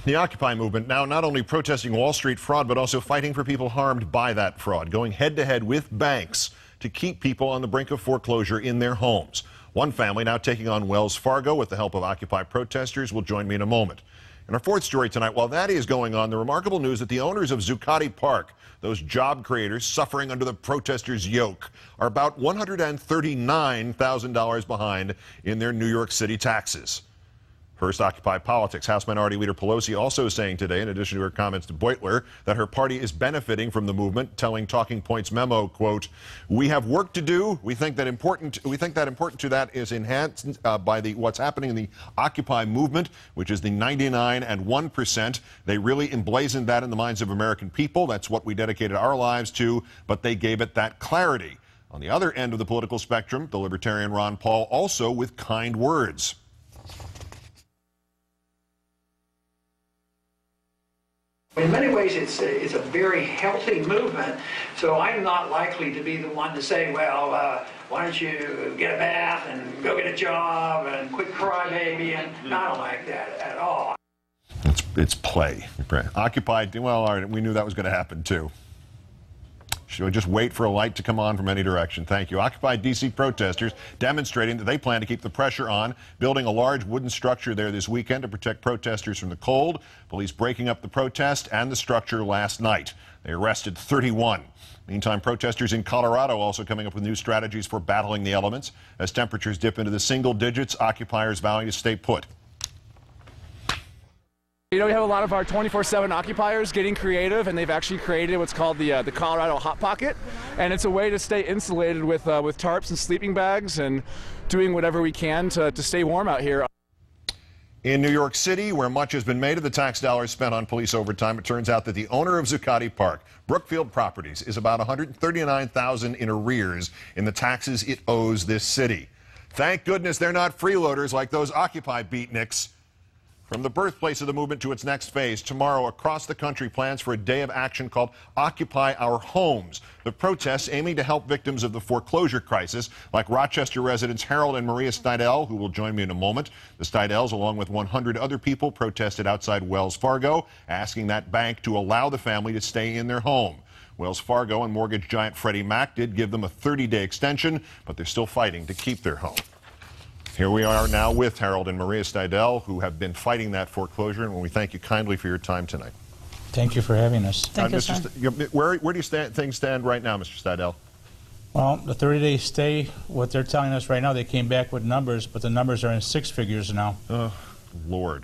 The Occupy movement now not only protesting Wall Street fraud, but also fighting for people harmed by that fraud, going head-to-head with banks to keep people on the brink of foreclosure in their homes. One family now taking on Wells Fargo with the help of Occupy protesters will join me in a moment. In our fourth story tonight, while that is going on, the remarkable news that the owners of Zuccotti Park, those job creators suffering under the protesters' yoke, are about $139,000 behind in their New York City taxes. First, Occupy politics. House Minority Leader Pelosi also saying today, in addition to her comments to Beutler, that her party is benefiting from the movement, telling Talking Points memo, quote, "We have work to do. We think that important to that is enhanced by what's happening in the Occupy movement, which is the 99 and 1%. They really emblazoned that in the minds of American people. That's what we dedicated our lives to, but they gave it that clarity." On the other end of the political spectrum, the Libertarian Ron Paul also with kind words. In many ways, it's a very healthy movement, so I'm not likely to be the one to say, well, why don't you get a bath and go get a job and quit crybaby, and I don't like that at all. It's play. Occupy, well, all right, we knew that was going to happen too. Should we just wait for a light to come on from any direction? Thank you. Occupy D.C. protesters demonstrating that they plan to keep the pressure on, building a large wooden structure there this weekend to protect protesters from the cold. Police breaking up the protest and the structure last night. They arrested 31. Meantime, protesters in Colorado also coming up with new strategies for battling the elements. As temperatures dip into the single digits, occupiers vowing to stay put. You know, we have a lot of our 24/7 occupiers getting creative, and they've actually created what's called the Colorado Hot Pocket, and it's a way to stay insulated with tarps and sleeping bags and doing whatever we can to stay warm out here. In New York City, where much has been made of the tax dollars spent on police overtime, it turns out that the owner of Zuccotti Park, Brookfield Properties, is about $139,000 in arrears in the taxes it owes this city. Thank goodness they're not freeloaders like those Occupy beatniks. From the birthplace of the movement to its next phase, tomorrow across the country plans for a day of action called Occupy Our Homes. The protests aiming to help victims of the foreclosure crisis, like Rochester residents Harold and Maria Steidel, who will join me in a moment. The Steidels, along with 100 other people, protested outside Wells Fargo, asking that bank to allow the family to stay in their home. Wells Fargo and mortgage giant Freddie Mac did give them a 30-day extension, but they're still fighting to keep their home. Here we are now with Harold and Maria Steidel, who have been fighting that foreclosure, and we thank you kindly for your time tonight. Thank you for having us. Thank you, sir. Where do you things stand right now, Mr. Steidel? Well, the 30-day stay, what they're telling us right now, they came back with numbers, but the numbers are in 6 figures now. Oh, Lord.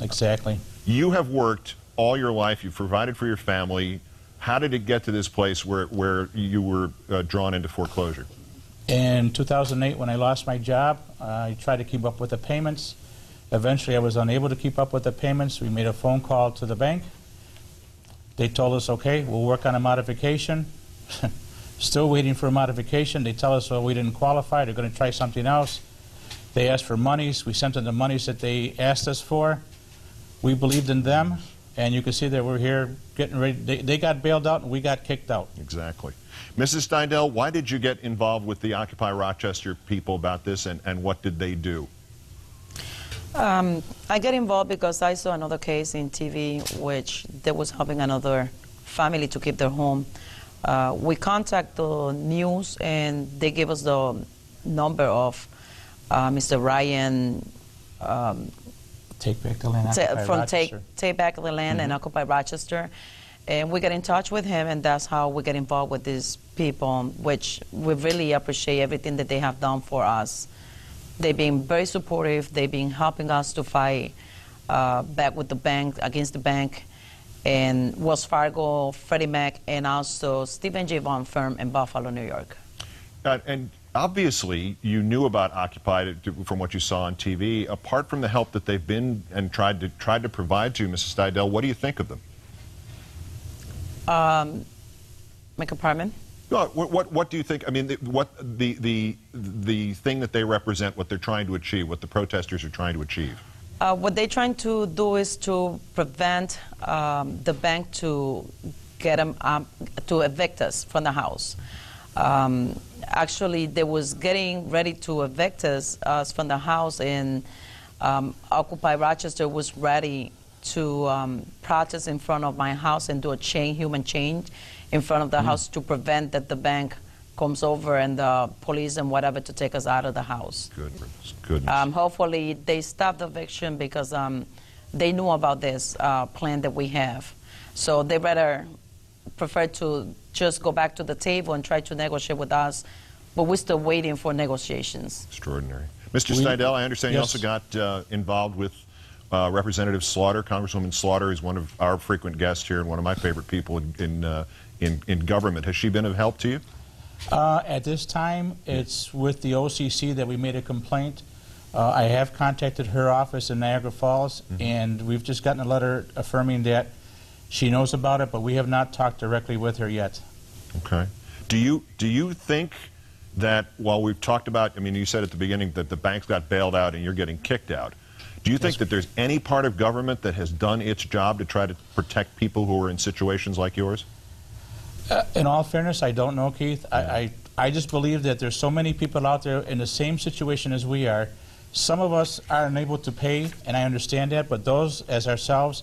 Exactly. You have worked all your life. You've provided for your family. How did it get to this place where you were drawn into foreclosure? In 2008, when I lost my job, I tried to keep up with the payments. Eventually, I was unable to keep up with the payments. We made a phone call to the bank. They told us, okay, we'll work on a modification. Still waiting for a modification. They tell us, well, we didn't qualify. They're going to try something else. They asked for monies. We sent them the monies that they asked us for. We believed in them, and you can see that we're here getting ready. They got bailed out, and we got kicked out. Exactly. Mrs. Steidel, why did you get involved with the Occupy Rochester people about this, and what did they do? I got involved because I saw another case in TV which they was helping another family to keep their home. We contacted the news, and they gave us the number of Mr. Ryan. Take Back the Land, from Take Back the Land and Occupy Rochester. And we get in touch with him, and that's how we get involved with these people, which we really appreciate everything that they have done for us. They've been very supportive. They've been helping us to fight back with the bank, against the bank, and Wells Fargo, Freddie Mac, and also Stephen J. Vaughan firm in Buffalo, New York. And obviously, you knew about Occupy from what you saw on TV. Apart from the help that they've been and tried to provide to you, Mrs. Steidel, what do you think of them? Make a pardon? What do you think? I mean, what the thing that they represent, what they're trying to achieve, what the protesters are trying to achieve? What they're trying to do is to prevent the bank to get them to evict us from the house. Actually, they was getting ready to evict us from the house, and Occupy Rochester was ready to protest in front of my house and do a human chain in front of the house to prevent that the bank comes over and the police and whatever to take us out of the house. Goodness. Hopefully they stop the eviction because they knew about this plan that we have. So they rather prefer to just go back to the table and try to negotiate with us, but we're still waiting for negotiations. Extraordinary. Mr. Steidel, I understand you also got involved with Representative Slaughter. Congresswoman Slaughter is one of our frequent guests here and one of my favorite people in government. Has she been of help to you? At this time, it's with the OCC that we made a complaint. I have contacted her office in Niagara Falls, and we've just gotten a letter affirming that she knows about it, but we have not talked directly with her yet. Okay. Do you think that while we've talked about, I mean, you said at the beginning that the banks got bailed out and you're getting kicked out. Do you think that there's any part of government that has done its job to try to protect people who are in situations like yours? In all fairness, I don't know, Keith. I just believe that there's so many people out there in the same situation as we are. Some of us are unable to pay, and I understand that, but those, as ourselves,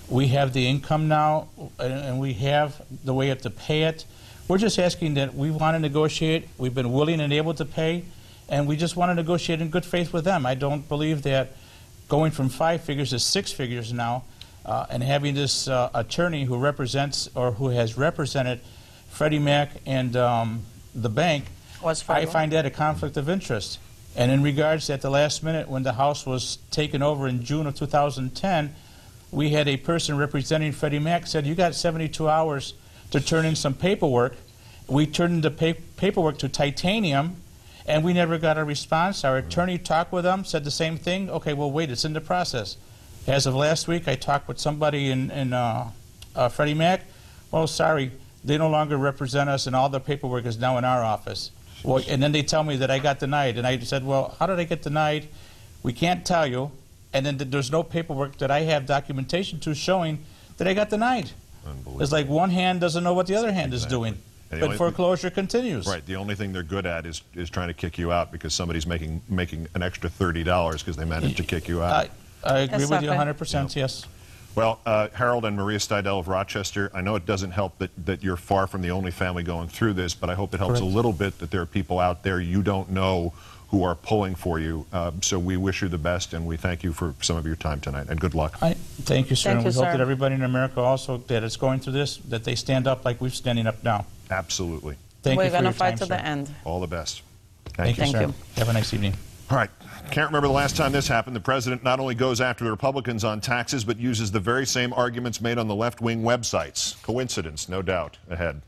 we have the income now, and we have the way to pay it. We're just asking that we want to negotiate. We've been willing and able to pay, and we just want to negotiate in good faith with them. I don't believe that going from 5 figures to 6 figures now, and having this attorney who represents or who has represented Freddie Mac and the bank, I find that a conflict of interest. And in regards at the last minute when the House was taken over in June of 2010, we had a person representing Freddie Mac said, you got 72 hours to turn in some paperwork. We turned in the paperwork to Titanium, and we never got a response. Our attorney talked with them, said the same thing. Okay, well, wait, it's in the process. As of last week, I talked with somebody in Freddie Mac. Well, sorry, they no longer represent us, and all the paperwork is now in our office. Well, and then they tell me that I got denied, and I said, well, how did I get denied? We can't tell you, and then there's no paperwork that I have documentation to showing that I got denied. It's like one hand doesn't know what the other hand is doing. But foreclosure continues. Right. The only thing they're good at is trying to kick you out because somebody's making an extra $30 because they managed to kick you out. I agree with you 100%, yes. Well, Harold and Maria Steidel of Rochester, I know it doesn't help that you're far from the only family going through this, but I hope it helps a little bit that there are people out there you don't know who are pulling for you. So we wish you the best, and we thank you for some of your time tonight, and good luck. Thank you, sir. And we hope that everybody in America also that is going through this, that they stand up like we're standing up now. Absolutely. Thank you for your time, We're going to fight to sir. the end. All the best. Thank you, sir. Have a nice evening. All right. Can't remember the last time this happened. The president not only goes after the Republicans on taxes, but uses the very same arguments made on the left-wing websites. Coincidence, no doubt. Ahead.